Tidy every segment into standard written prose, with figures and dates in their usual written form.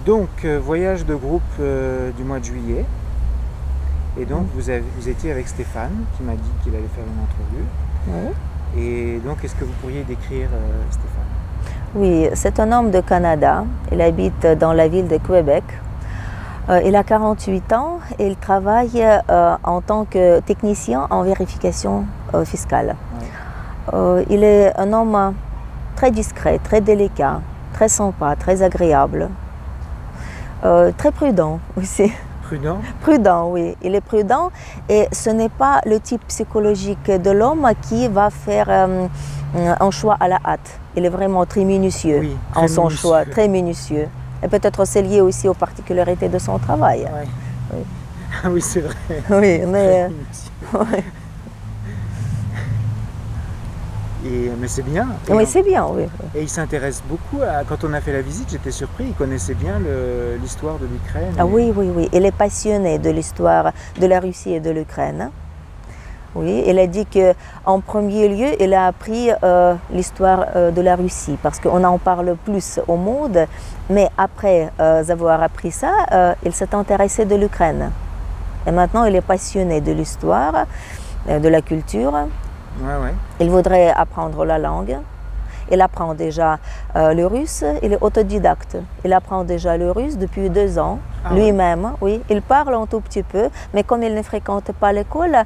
Donc, voyage de groupe du mois de juillet. Et donc, vous étiez avec Stéphane, qui m'a dit qu'il allait faire une entrevue. Oui. Et donc, est-ce que vous pourriez décrire Stéphane? Oui, c'est un homme de Canada. Il habite dans la ville de Québec. Il a 48 ans et il travaille en tant que technicien en vérification fiscale. Ouais. Il est un homme très discret, très délicat, très sympa, très agréable, très prudent aussi. Prudent? Prudent, oui. Il est prudent et ce n'est pas le type psychologique de l'homme qui va faire un choix à la hâte. Il est vraiment très minutieux, oui, en son choix, très minutieux. Et peut-être c'est lié aussi aux particularités de son travail. Ouais. Oui. Ah oui, c'est vrai. Oui, mais... ouais. Mais c'est bien. Oui, c'est bien, oui. Et il s'intéresse beaucoup à... Quand on a fait la visite, j'étais surpris, il connaissait bien l'histoire de l'Ukraine. Ah oui, oui, oui. Il est passionné de l'histoire de la Russie et de l'Ukraine. Oui, il a dit qu'en premier lieu, il a appris l'histoire de la Russie parce qu'on en parle plus au monde, mais après avoir appris ça, il s'est intéressé de l'Ukraine. Et maintenant, il est passionné de l'histoire, de la culture. Ouais. Il voudrait apprendre la langue. Il apprend déjà le russe, il est autodidacte. Il apprend déjà le russe depuis 2 ans, lui-même, oui. Il parle un tout petit peu, mais comme il ne fréquente pas l'école,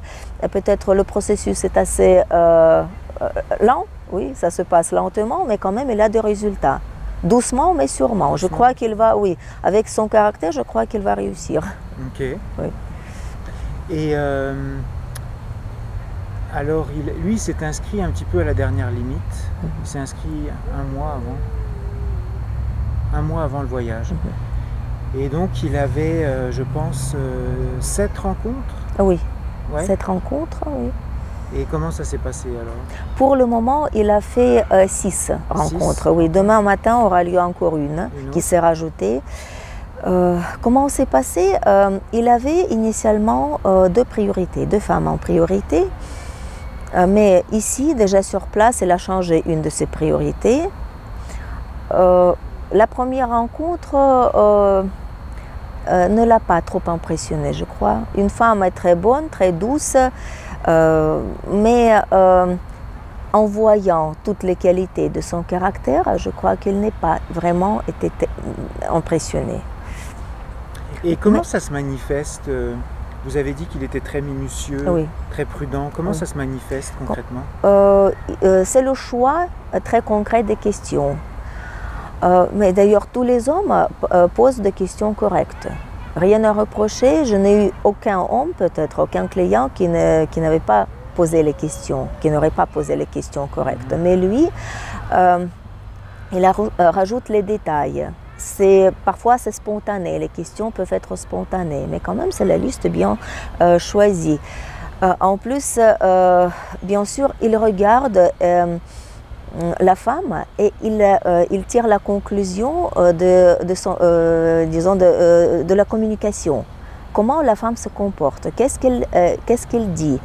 peut-être le processus est assez lent, oui, ça se passe lentement, mais quand même il a des résultats. Doucement, mais sûrement. Je crois qu'il va, oui, avec son caractère, je crois qu'il va réussir. Ok. Oui. Et alors, lui, s'est inscrit un petit peu à la dernière limite. Il s'est inscrit un mois avant le voyage. Et donc, il avait, je pense, 7 rencontres. Oui, ouais. 7 rencontres, oui. Et comment ça s'est passé alors? Pour le moment, il a fait 6 rencontres. Oui, demain matin aura lieu encore une qui s'est rajoutée. Comment s'est passé? Il avait initialement 2 priorités, 2 femmes en priorité. Mais ici, déjà sur place, il a changé une de ses priorités. La première rencontre ne l'a pas trop impressionné, je crois. Une femme est très bonne, très douce, mais en voyant toutes les qualités de son caractère, je crois qu'il n'est pas vraiment été impressionné. Et comment ça se manifeste? Vous avez dit qu'il était très minutieux, oui. Très prudent. Comment ça se manifeste concrètement? C'est le choix très concret des questions. Mais d'ailleurs, tous les hommes posent des questions correctes. Rien à reprocher. Je n'ai eu aucun homme, peut-être aucun client qui n'avait pas posé les questions, qui n'aurait pas posé les questions correctes. Mais lui, il rajoute les détails. Parfois c'est spontané, les questions peuvent être spontanées, mais quand même c'est la liste bien choisie. En plus, bien sûr, il regarde la femme et il tire la conclusion de la communication. Comment la femme se comporte, qu'est-ce qu'elle dit,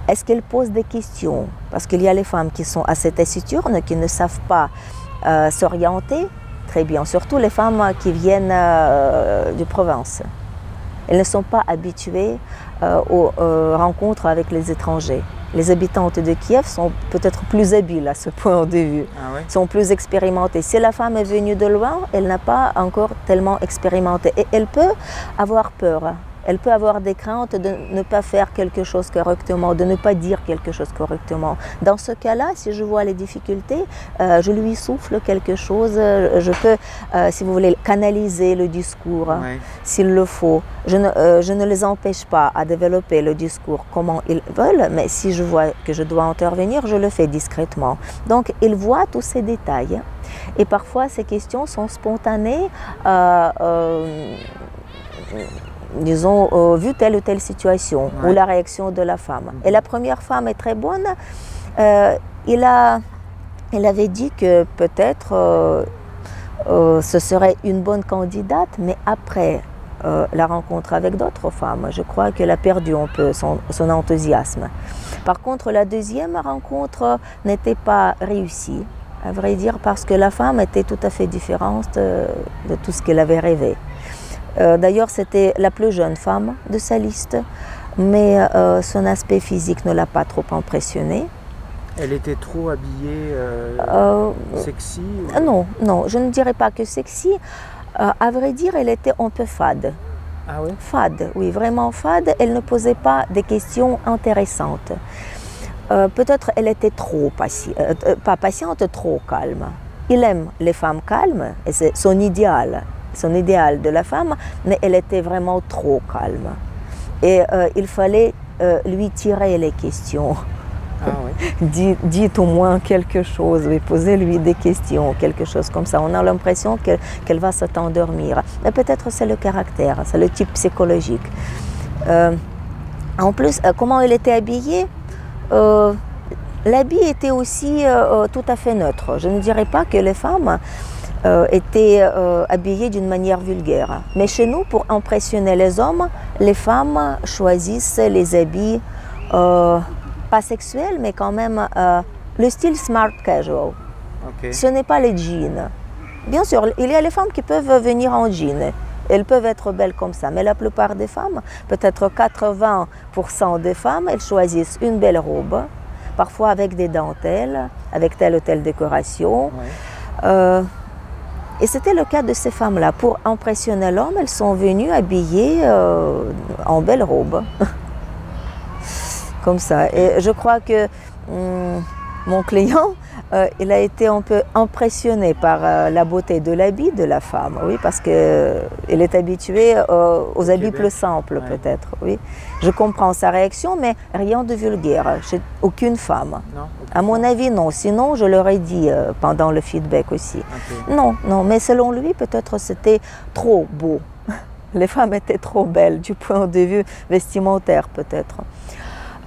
est-ce qu'elle pose des questions? Parce qu'il y a les femmes qui sont assez taciturnes, qui ne savent pas s'orienter. Très bien, surtout les femmes qui viennent de province. Elles ne sont pas habituées aux rencontres avec les étrangers. Les habitantes de Kiev sont peut-être plus habiles à ce point de vue, sont plus expérimentées. Si la femme est venue de loin, elle n'a pas encore tellement expérimenté et elle peut avoir peur. Elle peut avoir des craintes de ne pas faire quelque chose correctement, de ne pas dire quelque chose correctement. Dans ce cas-là, si je vois les difficultés, je lui souffle quelque chose. Je peux, si vous voulez, canaliser le discours s'il le faut. Je ne les empêche pas à développer le discours comment ils veulent, mais si je vois que je dois intervenir, je le fais discrètement. Donc, il voit tous ces détails. Et parfois, ces questions sont spontanées. Disons, vu telle ou telle situation, ou la réaction de la femme. Et la première femme est très bonne. Il avait dit que peut-être ce serait une bonne candidate, mais après la rencontre avec d'autres femmes, je crois qu'elle a perdu un peu son enthousiasme. Par contre, la deuxième rencontre n'était pas réussie. à vrai dire, parce que la femme était tout à fait différente de tout ce qu'elle avait rêvé. D'ailleurs, c'était la plus jeune femme de sa liste, mais son aspect physique ne l'a pas trop impressionnée. Elle était trop habillée, sexy Non, non, je ne dirais pas que sexy. À vrai dire, elle était un peu fade. Ah oui? Fade, oui, vraiment fade. Elle ne posait pas des questions intéressantes. Peut-être elle était trop pas patiente, trop calme. Il aime les femmes calmes, et c'est son idéal de la femme, mais elle était vraiment trop calme. Et il fallait lui tirer les questions. Ah oui. Dites au moins quelque chose, oui, posez-lui des questions, quelque chose comme ça. On a l'impression qu'elle va s'endormir. Mais peut-être c'est le caractère, c'est le type psychologique. En plus, comment elle était habillée, l'habit était aussi tout à fait neutre. Je ne dirais pas que les femmes étaient habillées d'une manière vulgaire. Mais chez nous, pour impressionner les hommes, les femmes choisissent les habits pas sexuels, mais quand même le style smart casual. Okay. Ce n'est pas les jeans. Bien sûr, il y a les femmes qui peuvent venir en jean. Elles peuvent être belles comme ça, mais la plupart des femmes, peut-être 80% des femmes, elles choisissent une belle robe, parfois avec des dentelles, avec telle ou telle décoration. Ouais. Et c'était le cas de ces femmes-là. Pour impressionner l'homme, elles sont venues habillées en belle robe. Comme ça. Et je crois que mon client, il a été un peu impressionné par la beauté de l'habit de la femme, oui, parce qu'il est habitué aux habits plus simples, ouais. Peut-être, oui. Je comprends sa réaction, mais rien de vulgaire chez aucune femme. Non, à mon avis, non. Sinon, je l'aurais dit pendant le feedback aussi. Okay. Non, non, mais selon lui, peut-être c'était trop beau. Les femmes étaient trop belles du point de vue vestimentaire, peut-être.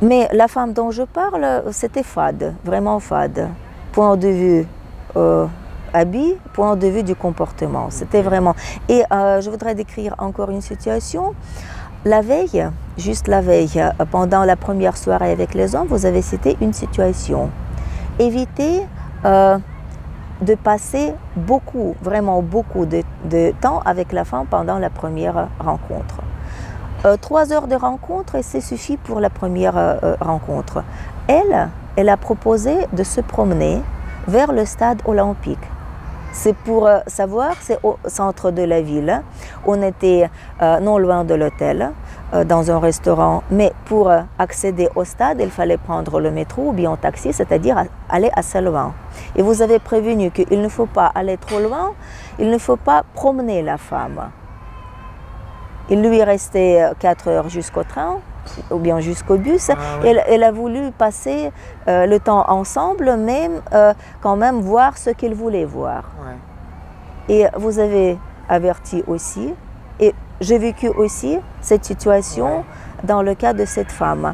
Mais la femme dont je parle, c'était fade, vraiment fade. Point de vue habit, point de vue du comportement. C'était vraiment... Et je voudrais décrire encore une situation. La veille, juste la veille, pendant la première soirée avec les hommes, vous avez cité une situation. Évitez de passer beaucoup, vraiment beaucoup de temps avec la femme pendant la première rencontre. 3 heures de rencontre et c'est suffit pour la première rencontre. Elle a proposé de se promener vers le stade olympique. C'est pour savoir, c'est au centre de la ville. On était non loin de l'hôtel, dans un restaurant, mais pour accéder au stade, il fallait prendre le métro ou bien un taxi, c'est-à-dire aller assez loin. Et vous avez prévenu qu'il ne faut pas aller trop loin, il ne faut pas promener la femme. Il lui restait 4 heures jusqu'au train, ou bien jusqu'au bus. Ah, oui. Elle a voulu passer le temps ensemble, mais quand même voir ce qu'il voulait voir. Ouais. Et vous avez averti aussi, et j'ai vécu aussi cette situation ouais. Dans le cas de cette femme.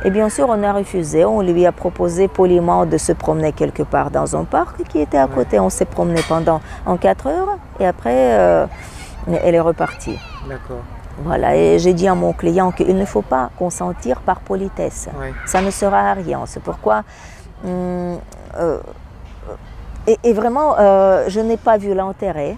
Et bien sûr, on a refusé, on lui a proposé poliment de se promener quelque part dans un parc qui était à côté. Ouais. On s'est promené pendant 4 heures, et après, elle est repartie. D'accord. Voilà, et j'ai dit à mon client qu'il ne faut pas consentir par politesse. Oui. Ça ne sera à rien. C'est pourquoi... et vraiment, je n'ai pas vu l'intérêt.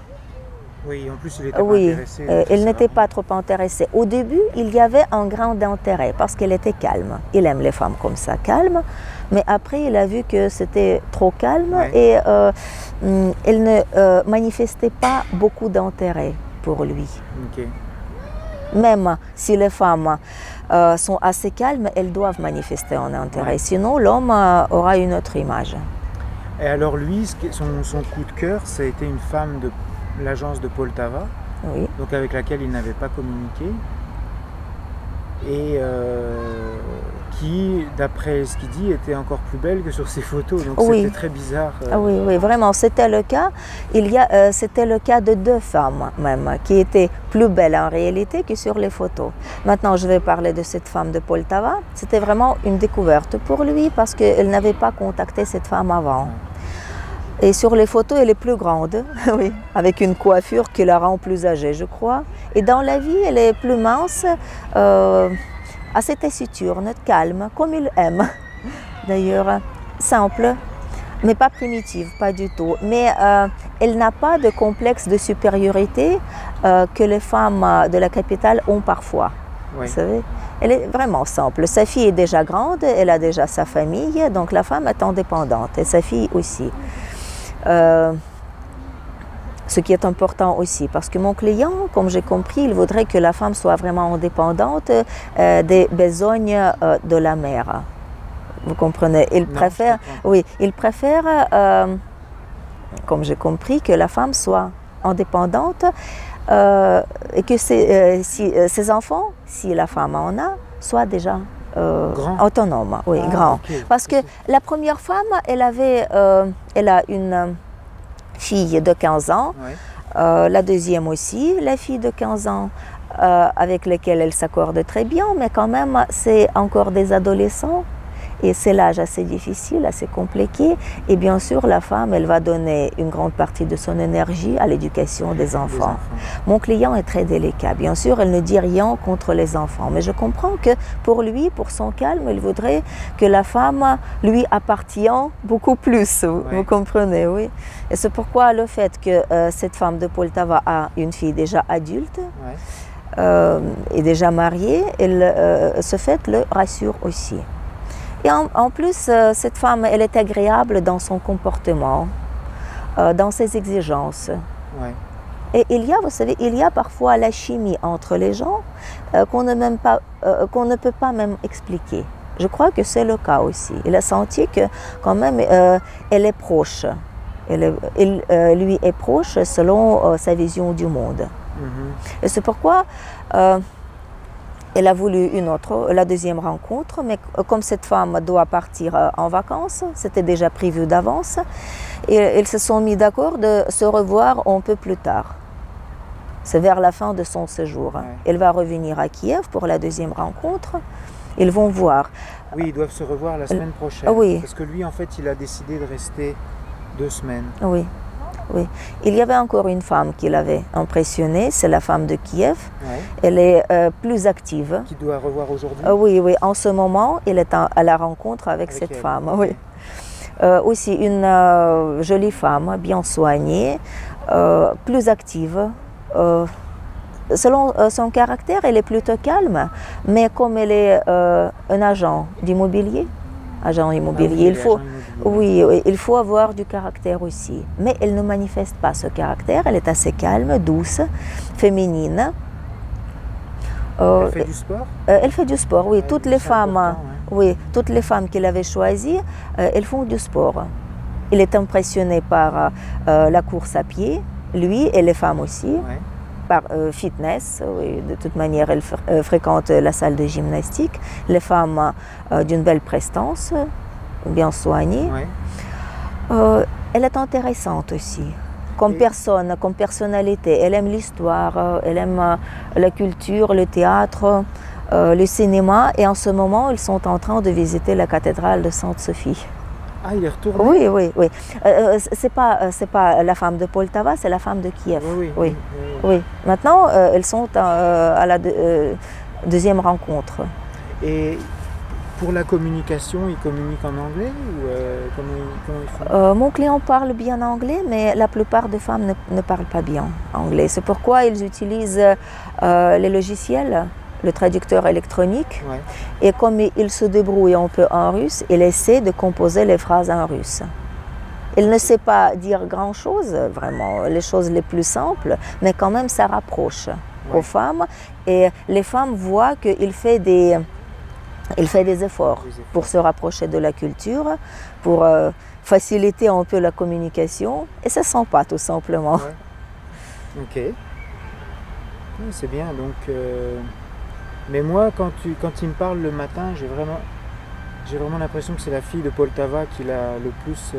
Oui, en plus, il n'était pas intéressé. Il n'était pas trop intéressé. Au début, il y avait un grand intérêt parce qu'elle était calme. Il aime les femmes comme ça, calmes. Mais après, il a vu que c'était trop calme ouais. Et elle ne manifestait pas beaucoup d'intérêt pour lui. Okay. Même si les femmes sont assez calmes, elles doivent manifester un intérêt. Ouais. Sinon, l'homme aura une autre image. Et alors lui, son coup de cœur, ça a été une femme de l'agence de Poltava, oui. Donc avec laquelle il n'avait pas communiqué. Et qui, d'après ce qu'il dit, était encore plus belle que sur ses photos. Donc oui. C'était très bizarre. Oui, oui, vraiment, c'était le cas. C'était le cas de 2 femmes même, qui étaient plus belles en réalité que sur les photos. Maintenant, je vais parler de cette femme de Poltava. C'était vraiment une découverte pour lui parce qu'il n'avait pas contacté cette femme avant. Et sur les photos, elle est plus grande, oui, avec une coiffure qui la rend plus âgée, je crois. Et dans la vie, elle est plus mince, assez taciturne, calme, comme il aime. D'ailleurs, simple. Mais pas primitive, pas du tout. Mais elle n'a pas de complexe de supériorité que les femmes de la capitale ont parfois. Oui. Vous savez, elle est vraiment simple. Sa fille est déjà grande, elle a déjà sa famille, donc la femme est indépendante et sa fille aussi. Ce qui est important aussi, parce que mon client, comme j'ai compris, il voudrait que la femme soit vraiment indépendante des besognes de la mère. Vous comprenez? Il préfère, oui, il préfère, comme j'ai compris, que la femme soit indépendante et que ses enfants, si la femme en a, soient déjà autonomes, oui, grands. Okay. Parce que la première femme, elle a une fille de 15 ans, Ouais. La deuxième aussi, la fille de 15 ans, avec lesquelles elle s'accorde très bien, mais quand même, c'est encore des adolescents. Et c'est l'âge assez difficile, assez compliqué. Et bien sûr, la femme, elle va donner une grande partie de son énergie à l'éducation des enfants. Mon client est très délicat. Bien sûr, elle ne dit rien contre les enfants. Mais je comprends que pour lui, pour son calme, il voudrait que la femme lui appartienne beaucoup plus. Ouais. Vous comprenez, oui. Et c'est pourquoi le fait que cette femme de Poltava a une fille déjà adulte, Ouais. est déjà mariée, ce fait le rassure aussi. Et en plus, cette femme, elle est agréable dans son comportement, dans ses exigences. Ouais. Et il y a, vous savez, il y a parfois la chimie entre les gens qu'on ne peut pas même expliquer. Je crois que c'est le cas aussi. Il a senti que quand même, elle est proche. Il lui est proche selon sa vision du monde. Et c'est pourquoi elle a voulu la deuxième rencontre, mais comme cette femme doit partir en vacances, c'était déjà prévu d'avance, et ils se sont mis d'accord de se revoir un peu plus tard. C'est vers la fin de son séjour. Ouais. Elle va revenir à Kiev pour la deuxième rencontre. Ils vont voir. Oui, ils doivent se revoir la semaine prochaine. Oui. Parce que lui, en fait, il a décidé de rester 2 semaines. Oui. Oui. Il y avait encore une femme qui l'avait impressionnée, c'est la femme de Kiev. Ouais. Elle est plus active. Qui doit revoir aujourd'hui. Oui, oui. En ce moment, elle est à la rencontre avec cette elle. femme. Okay. Oui. Aussi une jolie femme, bien soignée, plus active. Selon son caractère, elle est plutôt calme, mais comme elle est un agent immobilier, il faut avoir du caractère aussi. Mais elle ne manifeste pas ce caractère, elle est assez calme, douce, féminine. Elle fait du sport? Elle fait du sport, oui. Toutes les femmes, ouais. oui, toutes les femmes qu'il avait choisies, elles font du sport. Il est impressionné par la course à pied, lui et les femmes aussi. Ouais. Par fitness, oui, de toute manière, elle fréquente la salle de gymnastique. Les femmes d'une belle prestance, bien soignées. Ouais. Elle est intéressante aussi, comme personne, comme personnalité. Elle aime l'histoire, elle aime la culture, le théâtre, le cinéma. Et en ce moment, ils sont en train de visiter la cathédrale de Sainte-Sophie. Ah, il est retourné? Oui, oui, oui. C'est pas la femme de Poltava, c'est la femme de Kiev. Oui. Oui. Maintenant, elles sont à la deuxième rencontre. Et pour la communication, ils communiquent en anglais ou comment ils font? Mon client parle bien anglais, mais la plupart des femmes ne parlent pas bien anglais. C'est pourquoi ils utilisent les logiciels, le traducteur électronique. Ouais. Et comme il se débrouille un peu en russe, il essaie de composer les phrases en russe. Il ne sait pas dire grand-chose, vraiment, les choses les plus simples, mais quand même ça rapproche aux femmes. Et les femmes voient qu'il fait des efforts pour se rapprocher de la culture, pour faciliter un peu la communication. Et c'est sympa, tout simplement. Ouais. Ok. Oui, c'est bien. Donc, mais moi, quand il me parle le matin, j'ai vraiment l'impression que c'est la fille de Poltava qui l'a le plus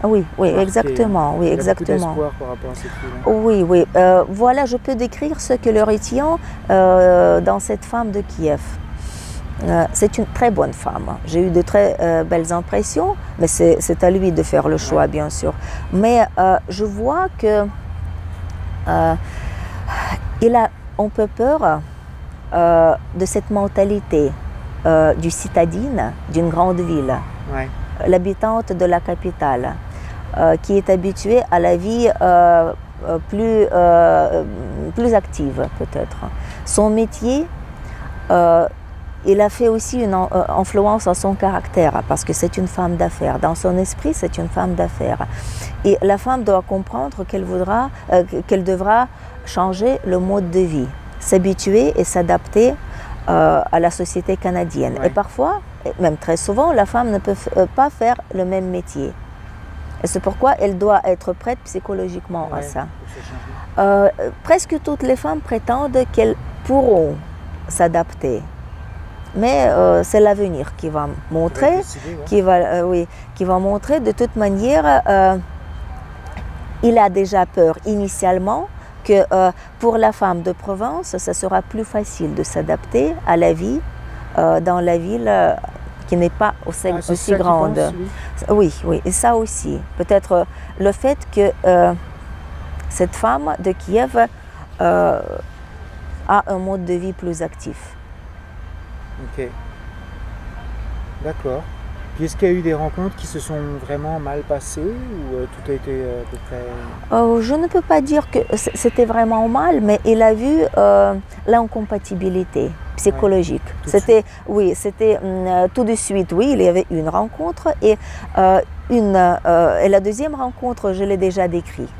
oui, marqué. Exactement. Oui, il exactement. a beaucoup d'espoir par rapport à cette fille-là. Oui, oui. Voilà, je peux décrire ce que le retient dans cette femme de Kiev. C'est une très bonne femme. J'ai eu de très belles impressions, mais c'est à lui de faire le choix, bien sûr. Mais je vois que il a un peu peur de cette mentalité du citadine d'une grande ville. Ouais. l'habitante de la capitale, qui est habituée à la vie plus active peut-être. Son métier, il a fait aussi une influence à son caractère parce que c'est une femme d'affaires. Dans son esprit, c'est une femme d'affaires. Et la femme doit comprendre qu'elle devra changer le mode de vie, s'habituer et s'adapter à la société canadienne. Ouais. Et parfois, même très souvent, la femme ne peut pas faire le même métier. Et c'est pourquoi elle doit être prête psychologiquement à ça. Presque toutes les femmes prétendent qu'elles pourront s'adapter. Mais c'est l'avenir qui va montrer, Décider, qui va montrer de toute manière. Il a déjà peur initialement que pour la femme de Provence, ce sera plus facile de s'adapter à la vie dans la ville qui n'est pas aussi grande. Oui, et ça aussi. Peut-être le fait que cette femme de Kiev a un mode de vie plus actif. Ok. D'accord. Puis est-ce qu'il y a eu des rencontres qui se sont vraiment mal passées ou tout a été à peu près... Je ne peux pas dire que c'était vraiment mal, mais il a vu l'incompatibilité psychologique. C'était tout de suite, oui, il y avait une rencontre et la deuxième rencontre, je l'ai déjà décrit.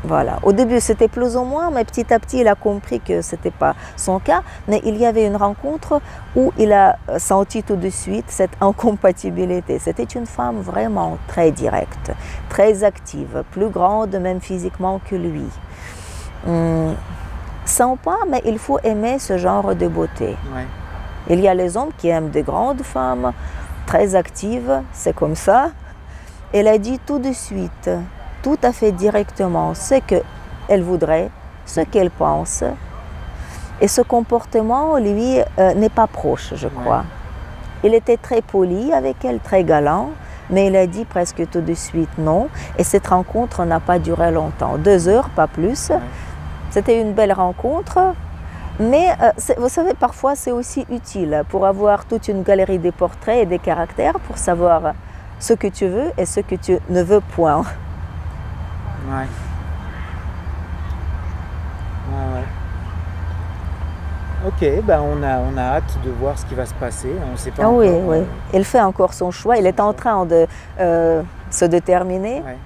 Voilà. Au début, c'était plus ou moins, mais petit à petit, il a compris que ce n'était pas son cas. Mais il y avait une rencontre où il a senti tout de suite cette incompatibilité. C'était une femme vraiment très directe, très active, plus grande même physiquement que lui. Sans pas, mais il faut aimer ce genre de beauté. Ouais. Il y a les hommes qui aiment de grandes femmes, très actives, c'est comme ça. Elle a dit tout de suite, tout à fait directement ce qu'elle voudrait, ce qu'elle pense. Et ce comportement, lui, n'est pas proche, je crois. Il était très poli avec elle, très galant, mais il a dit presque tout de suite non. Et cette rencontre n'a pas duré longtemps, 2 heures, pas plus. C'était une belle rencontre, mais vous savez, parfois c'est aussi utile pour avoir toute une galerie de portraits et des caractères pour savoir ce que tu veux et ce que tu ne veux point. Ouais. Ok, ben on a hâte de voir ce qui va se passer. On sait pas encore, Oui. Il fait encore son choix. Il est en train de se déterminer. Ouais.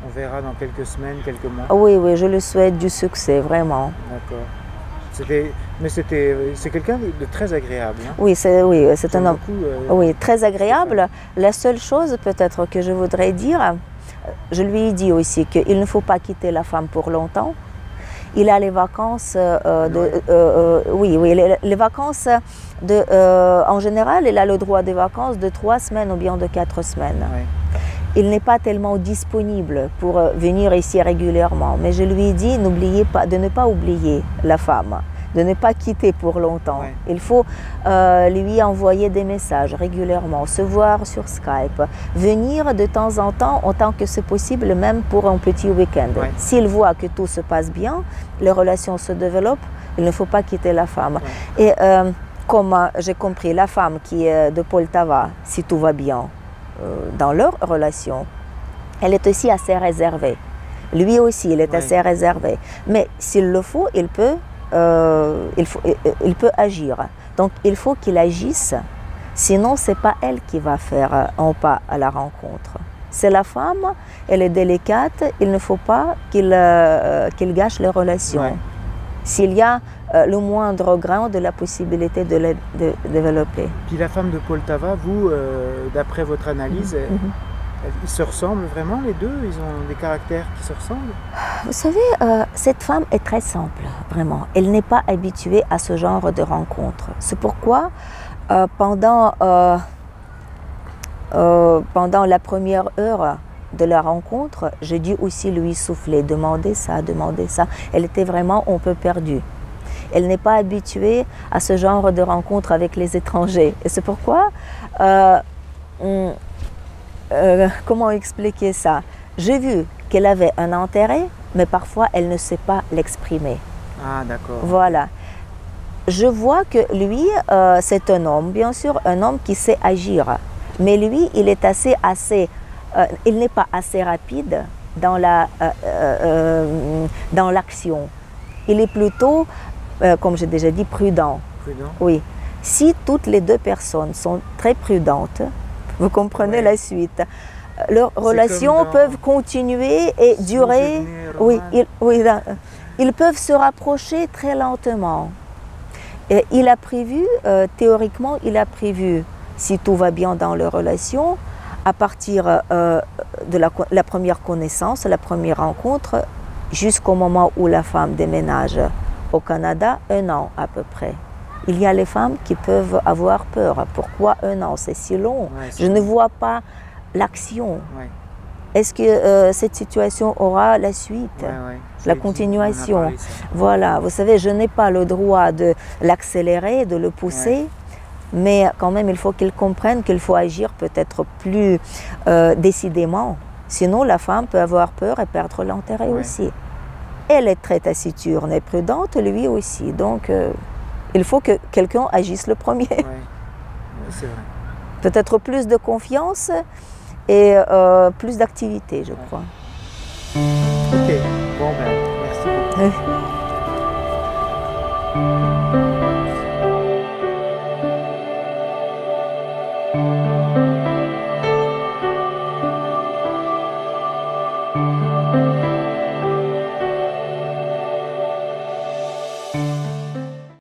On verra dans quelques semaines, quelques mois. Oui, je lui souhaite du succès, vraiment. D'accord. C'est quelqu'un de très agréable. Hein. Oui, c'est un homme. Beaucoup, très agréable. La seule chose peut-être que je voudrais dire, je lui ai dit aussi qu'il ne faut pas quitter la femme pour longtemps. Il a les vacances les vacances en général, il a le droit des vacances de 3 semaines ou bien de 4 semaines. Ouais. Il n'est pas tellement disponible pour venir ici régulièrement, mais je lui ai dit n'oubliez pas de ne pas oublier la femme, de ne pas quitter pour longtemps. Ouais. Il faut lui envoyer des messages régulièrement, se voir sur Skype, venir de temps en temps, autant que c'est possible, même pour un petit week-end. Ouais. S'il voit que tout se passe bien, les relations se développent, il ne faut pas quitter la femme. Ouais. Et comme j'ai compris, la femme qui est de Poltava, si tout va bien dans leur relation, elle est aussi assez réservée. Lui aussi, il est assez réservé. Mais s'il le faut, il peut agir. Donc il faut qu'il agisse, sinon ce n'est pas elle qui va faire un pas à la rencontre. C'est la femme, elle est délicate, il ne faut pas qu'il gâche les relations. Ouais. S'il y a le moindre grain de la possibilité de les développer. Puis la femme de Poltava, vous, d'après votre analyse, ils se ressemblent vraiment les deux? Ils ont des caractères qui se ressemblent? Vous savez, cette femme est très simple, vraiment. Elle n'est pas habituée à ce genre de rencontres. C'est pourquoi pendant la première heure de la rencontre, j'ai dû aussi lui souffler, demander ça. Elle était vraiment un peu perdue. Elle n'est pas habituée à ce genre de rencontre avec les étrangers. Et c'est pourquoi, comment expliquer ça? J'ai vu qu'elle avait un intérêt, mais parfois elle ne sait pas l'exprimer. Ah, d'accord. Voilà. Je vois que lui, c'est un homme, bien sûr, un homme qui sait agir. Mais lui, il est il n'est pas assez rapide dans l'action. Il est plutôt, comme j'ai déjà dit, prudent. Prudent. Oui. Si toutes les deux personnes sont très prudentes, vous comprenez la suite. Leurs relations peuvent continuer et durer. Oui, ils peuvent se rapprocher très lentement. Et il a prévu, théoriquement, si tout va bien dans leur relation, à partir de la première connaissance, la première rencontre, jusqu'au moment où la femme déménage au Canada, 1 an à peu près. Il y a les femmes qui peuvent avoir peur. Pourquoi 1 an? C'est si long. Je ne vois pas l'action. Ouais. Est-ce que cette situation aura la suite, la continuation? Voilà, vous savez, je n'ai pas le droit de l'accélérer, de le pousser, mais quand même, il faut qu'ils comprennent qu'il faut agir peut-être plus décidément. Sinon, la femme peut avoir peur et perdre l'intérêt aussi. Elle est très taciturne et prudente, lui aussi. Donc, il faut que quelqu'un agisse le premier. C'est vrai. Peut-être plus de confiance et plus d'activité, je crois. Ok, bon ben, merci beaucoup.